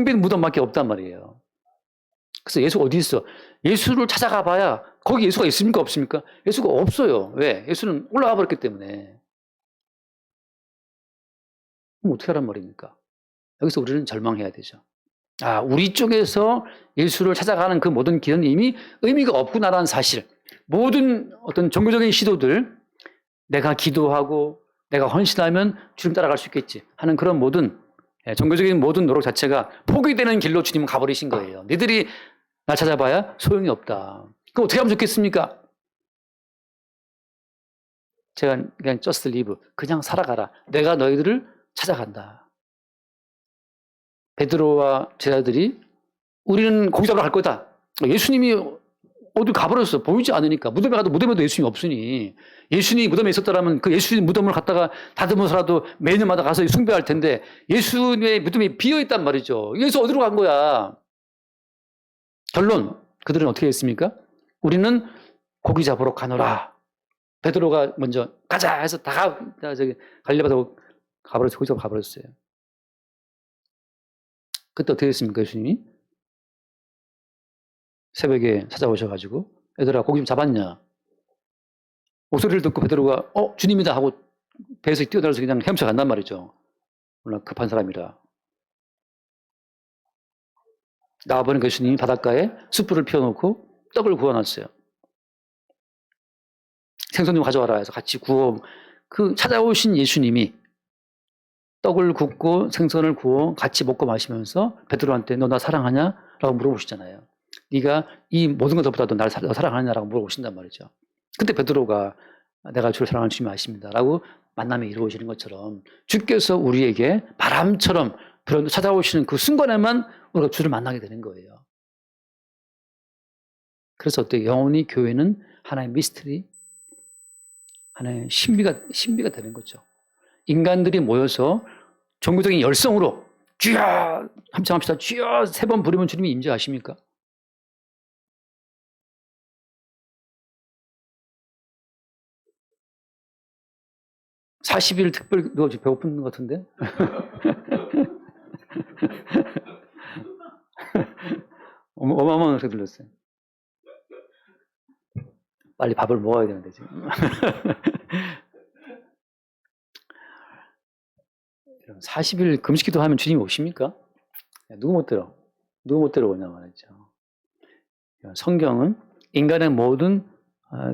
빈 무덤밖에 없단 말이에요. 그래서 예수가 어디 있어? 예수를 찾아가 봐야 거기 예수가 있습니까? 없습니까? 예수가 없어요. 왜? 예수는 올라가 버렸기 때문에. 그럼 어떻게 하란 말입니까? 여기서 우리는 절망해야 되죠. 우리 쪽에서 예수를 찾아가는 그 모든 길은 이미 의미가 없구나라는 사실. 모든 어떤 종교적인 시도들, 내가 기도하고 내가 헌신하면 주님 따라갈 수 있겠지 하는 그런 모든 종교적인 모든 노력 자체가 포기되는 길로 주님은 가버리신 거예요. 너희들이 나 찾아봐야 소용이 없다. 그럼 어떻게 하면 좋겠습니까? 제가 그냥 just live, 그냥 살아가라. 내가 너희들을 찾아간다. 베드로와 제자들이 우리는 고기 잡으러 갈 거다. 예수님이 어디 가버렸어. 보이지 않으니까. 무덤에 가도 무덤에도 예수님이 없으니 예수님이 무덤에 있었더라면 그 예수님 무덤을 갖다가 다듬어서라도 매년마다 가서 숭배할 텐데 예수님의 무덤이 비어있단 말이죠. 여기서 어디로 간 거야? 결론, 그들은 어떻게 했습니까? 우리는 고기 잡으러 가노라. 베드로가 먼저 가자 해서 저기 갈려받고 가버렸어요. 고기 잡으러 가버렸어요. 그때 어떻게 했습니까, 예수님이? 새벽에 찾아오셔가지고 얘들아 고기 좀 잡았냐? 목소리를 듣고 베드로가 주님이다 하고 배에서 뛰어들어서 그냥 헤엄쳐 간단 말이죠. 물론 급한 사람이라. 나와보니까 예수님이 바닷가에 숯불을 피워놓고 떡을 구워놨어요. 생선 좀 가져와라 해서 같이 그 찾아오신 예수님이 떡을 굽고 생선을 구워 같이 먹고 마시면서 베드로한테 너 나 사랑하냐? 라고 물어보시잖아요. 네가 이 모든 것보다도 날 사랑하냐라고 물어보신단 말이죠. 그때 베드로가 내가 주를 사랑하는 주님이 아십니다. 라고 만남이 이루어지는 것처럼 주께서 우리에게 바람처럼 찾아오시는 그 순간에만 우리가 주를 만나게 되는 거예요. 그래서 어때요? 영원히 교회는 하나의 미스터리, 하나의 신비가 되는 거죠. 인간들이 모여서 종교적인 열성으로 주여 함청합시다. 주여 3번 부르면 주님이 임재하십니까? (40일) 특별 너 지금 배고픈 것 같은데? 어마어마한 소리 들렸어요. 빨리 밥을 먹어야 되는데 지금. 40일 금식기도 하면 주님이 오십니까? 누구 못 들어오냐 말이죠. 성경은 인간의 모든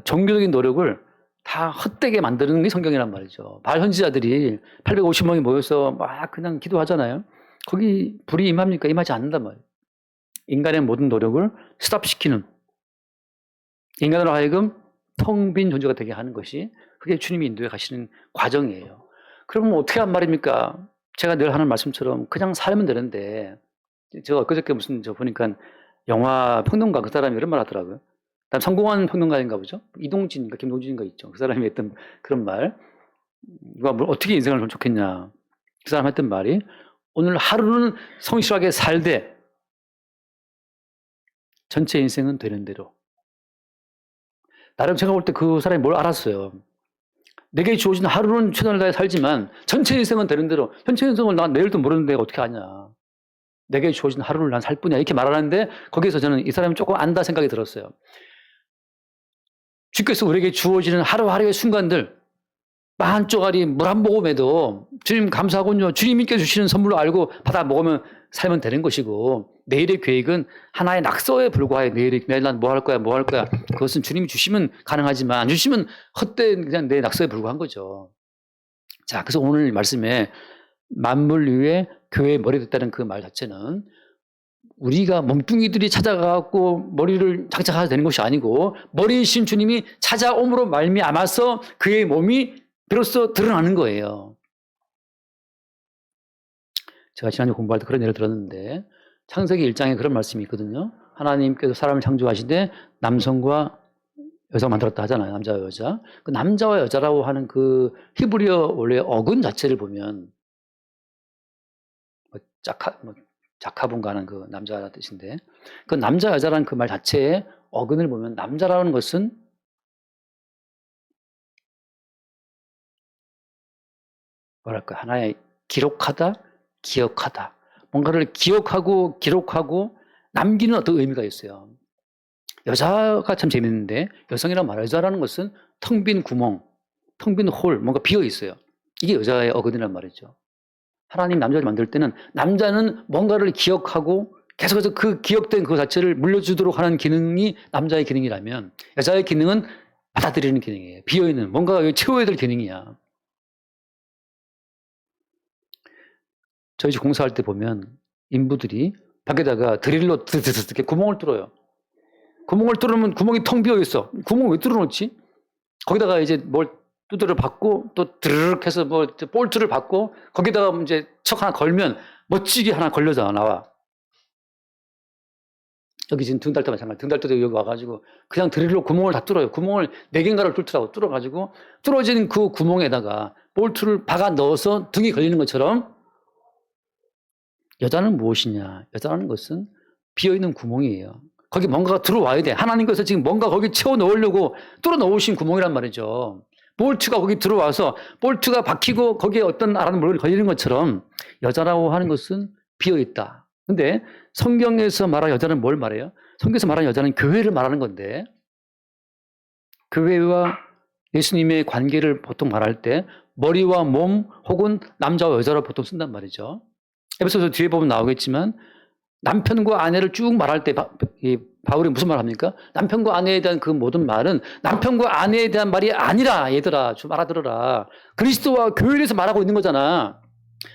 종교적인 노력을 다 헛되게 만드는 게 성경이란 말이죠. 바알 선지자들이 850명이 모여서 막 그냥 기도하잖아요. 거기 불이 임합니까? 임하지 않는단 말이에요. 인간의 모든 노력을 스탑시키는, 인간으로 하여금 텅 빈 존재가 되게 하는 것이 그게 주님이 인도해 가시는 과정이에요. 그러면 어떻게 한 말입니까? 제가 늘 하는 말씀처럼 그냥 살면 되는데, 제가 엊그저께 보니까 영화 평론가 그 사람이 이런 말 하더라고요. 난 성공한 평론가인가 보죠. 이동진인가 김동진인가 있죠. 그 사람이 했던 그런 말. 누가 뭘 어떻게 인생을 좀 좋겠냐. 그 사람 했던 말이 오늘 하루는 성실하게 살되 전체 인생은 되는 대로. 나름 제가 볼 때 그 사람이 뭘 알았어요. 내게 주어진 하루는 최선을 다해 살지만 전체 인생은 되는 대로. 전체 인생을 난 내일도 모르는데 어떻게 아냐. 내게 주어진 하루를 난 살 뿐이야. 이렇게 말하는데 거기에서 저는 이 사람이 조금 안다 생각이 들었어요. 주께서 우리에게 주어지는 하루하루의 순간들 만 쪼가리 물 한 모금에도 주님 감사하군요. 주님께 주시는 선물로 알고 받아 먹으면 살면 되는 것이고 내일의 계획은 하나의 낙서에 불과해. 내일 난 뭐 할 거야 뭐 할 거야. 그것은 주님이 주시면 가능하지만 안 주시면 헛된 그냥 내 낙서에 불과한 거죠. 자, 그래서 오늘 말씀에 만물 위에 교회의 머리 됐다는 그 말 자체는 우리가 몸뚱이들이 찾아가고 머리를 장착하게 되는 것이 아니고 머리이신 주님이 찾아옴으로 말미암아서 그의 몸이 비로소 드러나는 거예요. 제가 지난주 공부할 때 그런 예를 들었는데 창세기 1장에 그런 말씀이 있거든요. 하나님께서 사람을 창조하시되 남성과 여자가 만들었다 하잖아요. 남자와 여자. 그 남자와 여자라고 하는 그 히브리어 원래 어근 자체를 보면 자카분가 하는 그 남자라는 뜻인데 그 남자 여자라는 그 말 자체의 어근을 보면 남자라는 것은 뭐랄까 하나의 기록하다, 기억하다. 뭔가를 기억하고 기록하고 남기는 어떤 의미가 있어요. 여자가 참 재밌는데 여성이란 말 여자라는 것은 텅 빈 구멍, 텅 빈 홀, 뭔가 비어 있어요. 이게 여자의 어근이란 말이죠. 하나님 남자를 만들 때는 남자는 뭔가를 기억하고 계속해서 그 기억된 그 자체를 물려주도록 하는 기능이 남자의 기능이라면 여자의 기능은 받아들이는 기능이에요. 비어있는 뭔가 채워야 될 기능이야. 저희 집 공사할 때 보면 인부들이 밖에다가 드릴로 이렇게 구멍을 뚫어요. 구멍을 뚫으면 구멍이 텅 비어 있어. 구멍 왜 뚫어놓지? 거기다가 이제 뭘 두드려 받고 또 드르륵 해서 뭐 볼트를 받고 거기다가 이제 척 하나 걸면 멋지게 하나 걸려서 나와. 여기 지금 등달도 마찬가지. 등달도 여기 와가지고 그냥 드릴로 구멍을 다 뚫어요. 구멍을 4개인가를 뚫더라고. 뚫어가지고 뚫어진 그 구멍에다가 볼트를 박아 넣어서 등이 걸리는 것처럼 여자는 무엇이냐? 여자라는 것은 비어있는 구멍이에요. 거기 뭔가가 들어와야 돼. 하나님께서 지금 뭔가 거기 채워 넣으려고 뚫어 넣으신 구멍이란 말이죠. 볼트가 거기 들어와서 볼트가 박히고 거기에 어떤 알아는 물건이 걸리는 것처럼 여자라고 하는 것은 비어있다. 근데 성경에서 말하는 여자는 뭘 말해요? 성경에서 말하는 여자는 교회를 말하는 건데 교회와 예수님의 관계를 보통 말할 때 머리와 몸 혹은 남자와 여자로 보통 쓴단 말이죠. 에베소서 뒤에 보면 나오겠지만 남편과 아내를 쭉 말할 때 바울이 무슨 말 합니까? 남편과 아내에 대한 그 모든 말은 남편과 아내에 대한 말이 아니라 얘들아 좀 알아들어라. 그리스도와 교회에 대해서 말하고 있는 거잖아.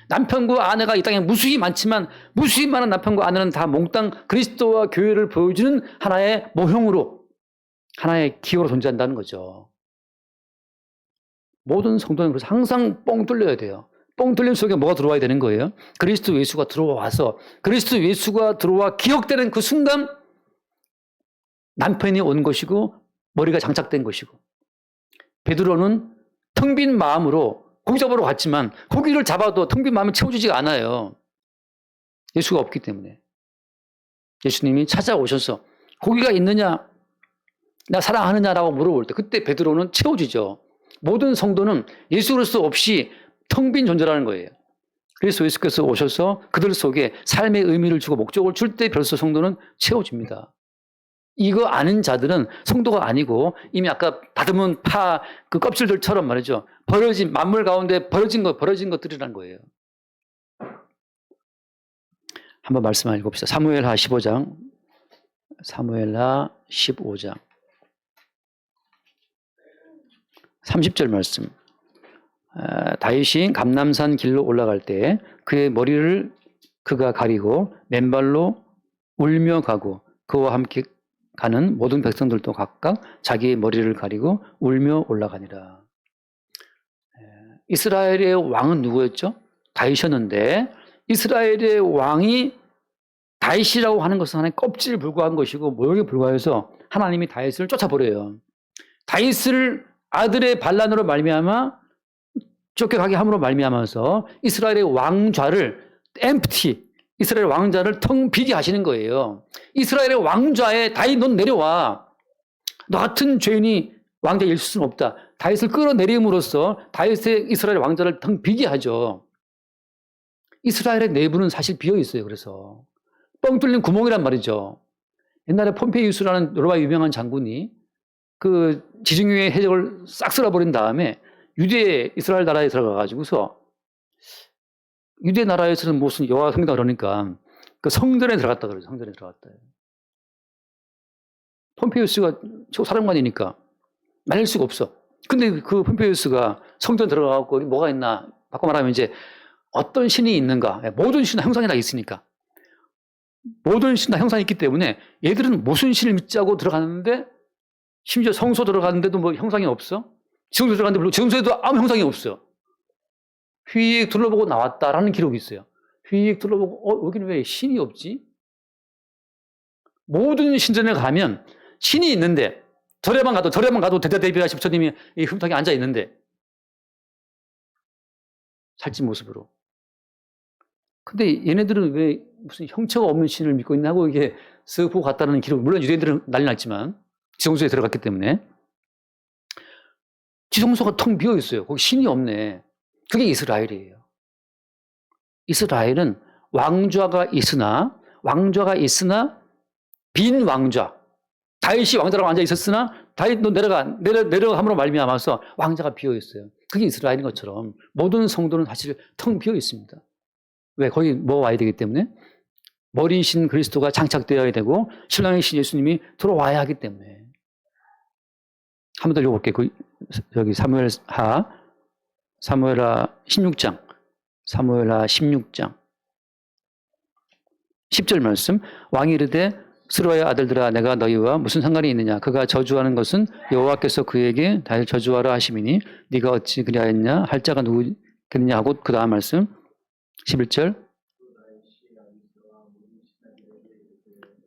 남편과 아내가 이 땅에 무수히 많지만 무수히 많은 남편과 아내는 다 몽땅 그리스도와 교회를 보여주는 하나의 모형으로 하나의 기호로 존재한다는 거죠. 모든 성도는 그래서 항상 뻥 뚫려야 돼요. 뻥 뚫림 속에 뭐가 들어와야 되는 거예요? 그리스도 예수가 들어와서 그리스도 예수가 들어와 기억되는 그 순간 남편이 온 것이고 머리가 장착된 것이고 베드로는 텅 빈 마음으로 고기 잡으러 갔지만 고기를 잡아도 텅 빈 마음이 채워지지가 않아요. 예수가 없기 때문에. 예수님이 찾아오셔서 고기가 있느냐 나 사랑하느냐라고 물어볼 때 그때 베드로는 채워지죠. 모든 성도는 예수로서 없이 텅 빈 존재라는 거예요. 그래서 예수께서 오셔서 그들 속에 삶의 의미를 주고 목적을 줄 때 벌써 성도는 채워집니다. 이거 아는 자들은 성도가 아니고 이미 아까 다듬은 파 그 껍질들처럼 말이죠. 버려진 만물 가운데 버려진 것들이라는 거예요. 한번 말씀 읽어봅시다. 사무엘하 15장. 사무엘하 15장. 30절 말씀. 다윗이 감람산 길로 올라갈 때 그의 머리를 그가 가리고 맨발로 울며 가고 그와 함께 가는 모든 백성들도 각각 자기의 머리를 가리고 울며 올라가니라. 이스라엘의 왕은 누구였죠? 다윗이었는데 이스라엘의 왕이 다윗이라고 하는 것은 하나의 껍질에 불과한 것이고 모형에 불과해서 하나님이 다윗을 쫓아버려요. 다윗을 아들의 반란으로 말미암아 쫓겨가게 함으로 말미암아서 이스라엘의 왕좌를 이스라엘 왕좌를 텅 비게 하시는 거예요. 이스라엘의 왕좌에 다윗 넌 내려와. 너 같은 죄인이 왕자에 있을 수는 없다. 다윗을 끌어내림으로써 다윗의 이스라엘 왕좌를 텅 비게 하죠. 이스라엘의 내부는 사실 비어 있어요. 그래서 뻥 뚫린 구멍이란 말이죠. 옛날에 폼페이우스라는 로마 유명한 장군이 그 지중해 해적을 싹 쓸어버린 다음에 유대 이스라엘 나라에 들어가가지고서 유대 나라에서는 무슨 여호와 성이다 그러니까 그 성전에 들어갔다 그러죠. 성전에 들어갔다. 폼페이우스가 사령관이니까 말릴 수가 없어. 근데 그 폼페이우스가 성전 들어가고 뭐가 있나 바꿔 말하면 이제 어떤 신이 있는가. 모든 신은 형상이 다 있으니까. 모든 신은 다 형상이 있기 때문에 얘들은 무슨 신을 믿자고 들어갔는데 심지어 성소 들어갔는데도 뭐 형상이 없어. 지성소 들어갔는데 지성소에도 아무 형상이 없어. 휙 둘러보고 나왔다라는 기록이 있어요. 휙 둘러보고 여기는 왜 신이 없지? 모든 신전에 가면 신이 있는데 절에만 가도 대대비하시 부처님이 이 흠탕에 앉아 있는데 살찐 모습으로. 근데 얘네들은 왜 무슨 형체가 없는 신을 믿고 있나 하고 이게 쓱 보고 갔다는 기록, 물론 유대인들은 난리 났지만 지성소에 들어갔기 때문에 지성소가 텅 비어 있어요. 거기 신이 없네. 그게 이스라엘이에요. 이스라엘은 왕좌가 있으나 빈 왕좌. 다윗이 왕자라고 앉아 있었으나 다윗 너 내려가 함으로 말미암아서 왕자가 비어 있어요. 그게 이스라엘인 것처럼 모든 성도는 사실 텅 비어 있습니다. 왜? 거기 뭐 와야 되기 때문에 머리이신 그리스도가 장착되어야 되고 신랑이신 예수님이 들어와야 하기 때문에. 한 번 더 읽어볼게요. 여기 사무엘하 16장 10절 말씀. 왕이 이르되 스루아의 아들들아 내가 너희와 무슨 상관이 있느냐. 그가 저주하는 것은 여호와께서 그에게 다윗 저주하라 하심이니 네가 어찌 그리하였냐 할 자가 누구겠느냐 하고 그 다음 말씀 11절.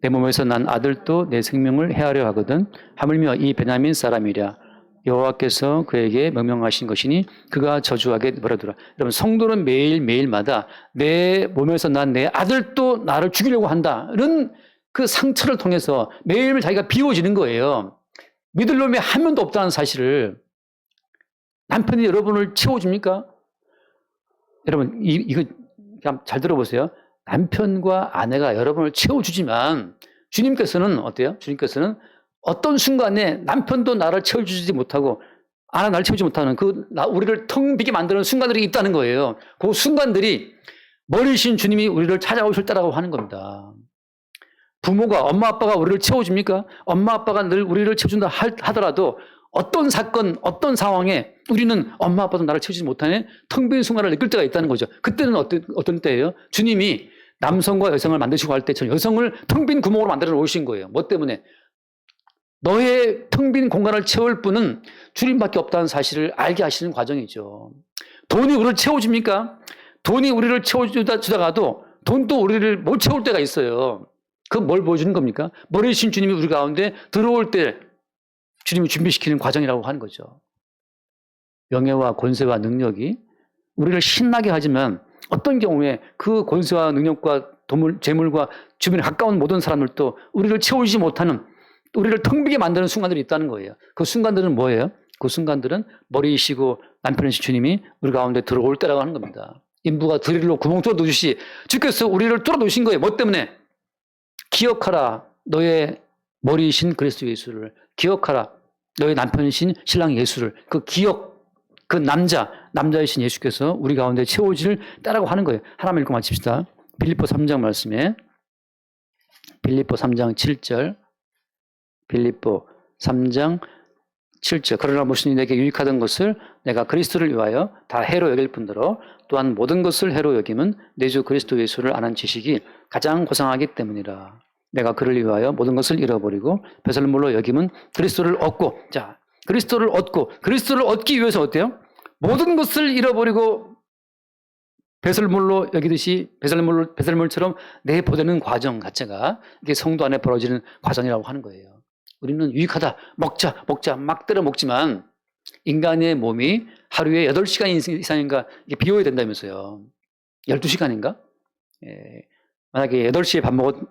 내 몸에서 난 아들도 내 생명을 해하려 하거든 하물며 이 베냐민 사람이랴. 여호와께서 그에게 명령하신 것이니 그가 저주하게 버려두라. 여러분 성도는 매일마다 내 몸에서 난 내 아들도 나를 죽이려고 한다. 이런 그 상처를 통해서 매일매일 자기가 비워지는 거예요. 믿을 놈이 한 명도 없다는 사실을. 남편이 여러분을 채워줍니까? 여러분 이거 잘 들어보세요. 남편과 아내가 여러분을 채워주지만 주님께서는 어때요? 주님께서는 어떤 순간에 남편도 나를 채워주지 못하고 아내 나를 채우지 못하는 우리를 텅 비게 만드는 순간들이 있다는 거예요. 그 순간들이 머리신 주님이 우리를 찾아오실 때라고 하는 겁니다. 부모가 엄마 아빠가 우리를 채워줍니까? 엄마 아빠가 늘 우리를 채워준다 하더라도 어떤 사건 어떤 상황에 우리는 엄마 아빠도 나를 채워주지 못하네 텅 빈 순간을 느낄 때가 있다는 거죠. 그때는 어떤 때예요? 주님이 남성과 여성을 만드시고 할 때처럼 여성을 텅 빈 구멍으로 만들어 놓으신 거예요. 뭐 때문에? 너의 텅 빈 공간을 채울 분은 주님밖에 없다는 사실을 알게 하시는 과정이죠. 돈이 우리를 채워줍니까? 돈이 우리를 채워주다가도 돈도 우리를 못 채울 때가 있어요. 그건 뭘 보여주는 겁니까? 머리신 주님이 우리 가운데 들어올 때 주님이 준비시키는 과정이라고 하는 거죠. 명예와 권세와 능력이 우리를 신나게 하지만 어떤 경우에 그 권세와 능력과 재물과 주변에 가까운 모든 사람들도 우리를 채우지 못하는 우리를 텅 비게 만드는 순간들이 있다는 거예요. 그 순간들은 뭐예요? 그 순간들은 머리이시고 남편이신 주님이 우리 가운데 들어올 때라고 하는 겁니다. 인부가 드릴로 구멍 뚫어놓듯이 주께서 우리를 뚫어놓으신 거예요. 뭐 때문에? 기억하라 너의 머리이신 그리스도 예수를. 기억하라 너의 남편이신 신랑 예수를. 그 기억, 그 남자이신 예수께서 우리 가운데 채워지를 따라고 하는 거예요. 하나만 읽고 마칩시다. 빌립보 3장 말씀에 빌립보 3장 7절 빌립보 3장 7절. 그러나 무슨 내게 유익하던 것을 내가 그리스도를 위하여 다 해로 여길 뿐더러 또한 모든 것을 해로 여김은 내 주 그리스도 예수를 아는 지식이 가장 고상하기 때문이라. 내가 그를 위하여 모든 것을 잃어버리고 배설물로 여김은 그리스도를 얻고. 자, 그리스도를 얻기 위해서 어때요? 모든 것을 잃어버리고 배설물로 여기듯이 배설물처럼 내보내는 과정 자체가 이게 성도 안에 벌어지는 과정이라고 하는 거예요. 우리는 유익하다, 먹자 막 때려 먹지만 인간의 몸이 하루에 8시간 이상인가 이게 비워야 된다면서요. 12시간인가? 예. 만약에 8시에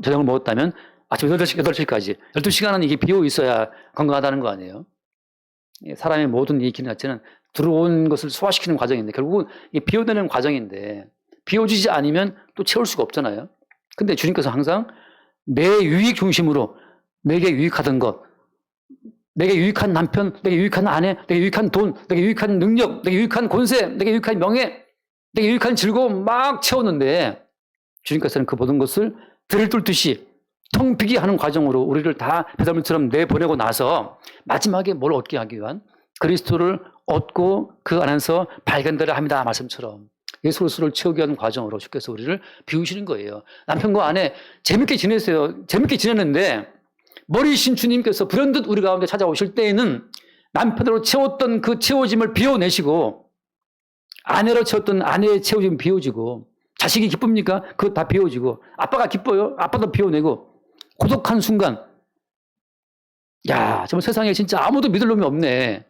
저녁을 먹었다면 아침 8시까지 12시간은 이게 비워 있어야 건강하다는 거 아니에요. 예, 사람의 모든 이 기능 자체는 들어온 것을 소화시키는 과정인데 결국은 이게 비워내는 과정인데 비워지지 않으면 또 채울 수가 없잖아요. 근데 주님께서 항상 내 유익 중심으로 내게 유익하던 것, 내게 유익한 남편, 내게 유익한 아내, 내게 유익한 돈, 내게 유익한 능력, 내게 유익한 권세, 내게 유익한 명예, 내게 유익한 즐거움 막 채웠는데 주님께서는 그 모든 것을 들을 뚫듯이 텅 비게 하는 과정으로 우리를 다 배설물처럼 내보내고 나서 마지막에 뭘 얻게 하기 위한 그리스도를 얻고 그 안에서 발견되려 합니다 말씀처럼 예수 그리스도를 채우기 위한 과정으로 주께서 우리를 비우시는 거예요. 남편과 아내 재밌게 지냈어요. 재밌게 지냈는데 머리신 주님께서 불현듯 우리 가운데 찾아오실 때에는 남편으로 채웠던 그 채워짐을 비워내시고 아내로 채웠던 아내의 채워짐이 비워지고 자식이 기쁩니까? 그거 다 비워지고 아빠가 기뻐요? 아빠도 비워내고 고독한 순간 야 정말 세상에 진짜 아무도 믿을 놈이 없네.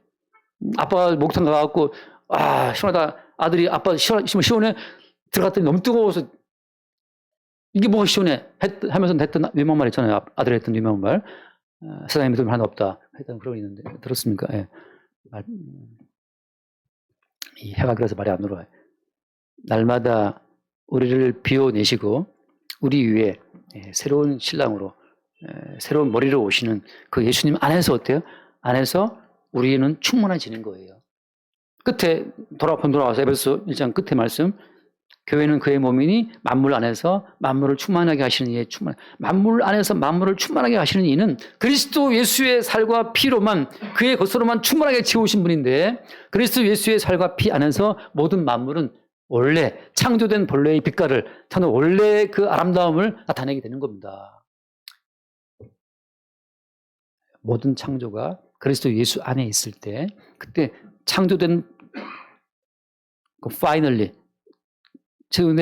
아빠가 목욕탕 가갖고 시원하다. 아들이 아빠 시원해? 들어갔더니 너무 뜨거워서 이게 뭐가 시원해? 하면서 했던 유명한 말 있잖아요. 아들이 했던 유명한 말. 세상에 믿을 하나 없다. 했던 그런 거 있는데 들었습니까? 예. 이 해가 그래서 말이 안 들어와요. 날마다 우리를 비워내시고 우리 위에 새로운 신랑으로 새로운 머리로 오시는 그 예수님 안에서 어때요? 안에서 우리는 충만해지는 거예요. 끝에 돌아와서 에베소 1장 끝에 말씀 교회는 그의 몸이니 만물 안에서 만물을 충만하게 하시는 이의 만물 안에서 만물을 충만하게 하시는 이는 그리스도 예수의 살과 피로만 그의 것으로만 충만하게 채우신 분인데 그리스도 예수의 살과 피 안에서 모든 만물은 원래 창조된 본래의 빛깔을 저는 원래 그 아름다움을 나타내게 되는 겁니다. 모든 창조가 그리스도 예수 안에 있을 때 그때 창조된 finally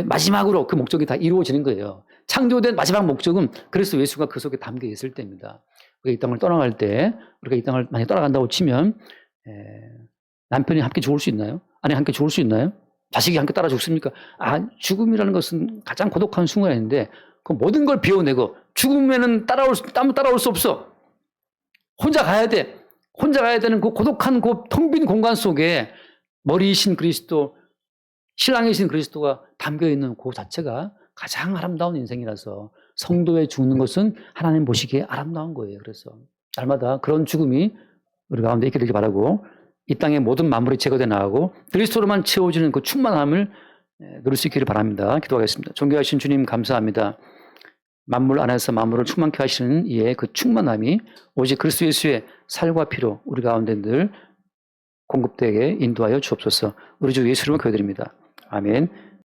마지막으로 그 목적이 다 이루어지는 거예요. 창조된 마지막 목적은 그리스도 예수가 그 속에 담겨 있을 때입니다. 우리가 이 땅을 떠나갈 때 우리가 이 땅을 만약에 떠나간다고 치면 남편이 함께 죽을 수 있나요? 아내 함께 죽을 수 있나요? 자식이 함께 따라 죽습니까? 죽음이라는 것은 가장 고독한 순간인데 그 모든 걸 비워내고 죽음에는 따라올 수 없어. 혼자 가야 돼. 혼자 가야 되는 그 고독한 그 텅 빈 공간 속에 머리이신 그리스도, 신랑이신 그리스도가 담겨있는 그 자체가 가장 아름다운 인생이라서 성도의 죽는 것은 하나님 보시기에 아름다운 거예요. 그래서 날마다 그런 죽음이 우리 가운데 있게 되길 바라고 이 땅의 모든 만물이 제거되어 나가고 그리스도로만 채워지는 그 충만함을 누릴 수 있기를 바랍니다. 기도하겠습니다. 존귀하신 주님 감사합니다. 만물 안에서 만물을 충만케 하시는 이의 그 충만함이 오직 그리스도 예수의 살과 피로 우리 가운데 늘 공급되게 인도하여 주옵소서. 우리 주 예수 이름으로 기도드립니다. 아멘.